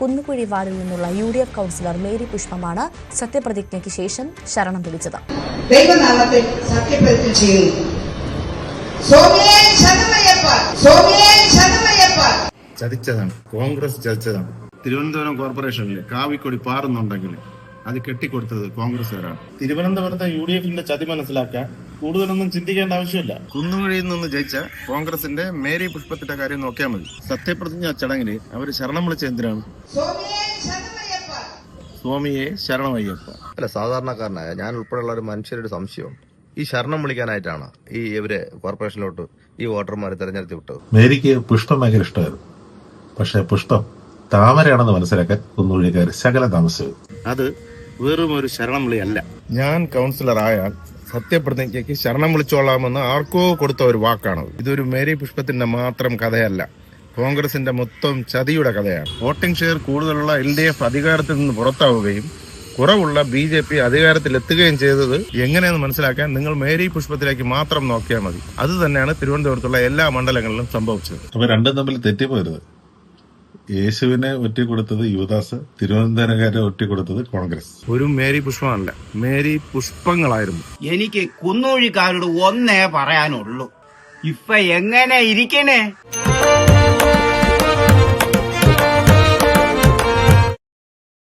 കുന്നുകുഴി വാർഡിൽ നിന്നുള്ള UDF councillor Mary പുഷ്പമാണ് സത്യപ്രതിജ്ഞയ്ക്ക് ശേഷം ശരണം വിളിച്ചത്. ദൈവനാമത്തിൽ സത്യപ്രതിജ്ഞ ചെയ്യുന്നു. ചതിച്ചതാണ്, കോൺഗ്രസ് ചതിച്ചതാണ്. തിരുവനന്തപുരം കോർപ്പറേഷനിൽ കാവിക്കൊടി പാറുന്നുണ്ടെങ്കിൽ അത് കെട്ടിക്കൊടുത്തത് കോൺഗ്രസുകാരാണ്. തിരുവനന്തപുരത്തെ UDFന്റെ ചതി മനസ്സിലാക്കാൻ കൂടുതലൊന്നും ചിന്തിക്കേണ്ട ആവശ്യമില്ല. കുന്നുകുഴിയിൽ നിന്ന് ജയിച്ച കോൺഗ്രസിന്റെ മേരി പുഷ്പത്തിന്റെ കാര്യം നോക്കിയാൽ മതി. സത്യപ്രതിജ്ഞ ചടങ്ങിന് അവർ ശരണം വിളിച്ച എന്തിനാണ്? സ്വാമിയെ ശരണമയ്യപ്പ. അല്ല, സാധാരണക്കാരനായ ഞാൻ ഉൾപ്പെടെയുള്ള ഒരു മനുഷ്യരുടെ സംശയമുണ്ട്. ഈ ശരണം വിളിക്കാനായിട്ടാണ് ഇവര് കോർപ്പറേഷനിലോട്ട് ഈ വോട്ടർമാരെ തെരഞ്ഞെടുത്ത് വിട്ടത്. മേരിക്ക് പുഷ്പം ഭയങ്കര ഇഷ്ടമായിരുന്നു. പക്ഷെ പുഷ്പം താമരയാണെന്ന് മനസ്സിലാക്കാൻ കുന്നുകുഴിക്കാർ ശകല താമസിച്ചു. അത് വെറും ഒരു ശരണം വിളിയല്ല. ഞാൻ കൗൺസിലർ ആയാൽ സത്യപ്രതിജ്ഞയ്ക്ക് ശരണം വിളിച്ചോളാമെന്ന് ആർക്കോ കൊടുത്ത ഒരു വാക്കാണത്. ഇതൊരു മേരി പുഷ്പത്തിന്റെ മാത്രം കഥയല്ല, കോൺഗ്രസിന്റെ മൊത്തം ചതിയുടെ കഥയാണ്. വോട്ടിംഗ് ഷെയർ കൂടുതലുള്ള LDF അധികാരത്തിൽ നിന്ന് പുറത്താവുകയും കുറവുള്ള BJP അധികാരത്തിലെത്തുകയും ചെയ്തത് എങ്ങനെയെന്ന് മനസ്സിലാക്കാൻ നിങ്ങൾ മേരി പുഷ്പത്തിലേക്ക് മാത്രം നോക്കിയാൽ മതി. അത് തന്നെയാണ് തിരുവനന്തപുരത്തുള്ള എല്ലാ മണ്ഡലങ്ങളിലും സംഭവിച്ചത്. അപ്പൊ രണ്ടും തമ്മിൽ തെറ്റിപ്പോരുത്. യേശുവിനെ ഒറ്റിക്കൊടുത്തത് യുവദാസ്, തിരുവനന്തപുരക്കാരെ ഒറ്റിക്കൊടുത്തത് കോൺഗ്രസ്. ഒരു മേരി പുഷ്പമല്ല, മേരി പുഷ്പങ്ങളായിരുന്നു. എനിക്ക് കുന്നുകുഴിക്കാരോട് ഒന്നേ പറയാനുള്ളൂ, ഇപ്പൊ എങ്ങനെ ഇരിക്കണേ?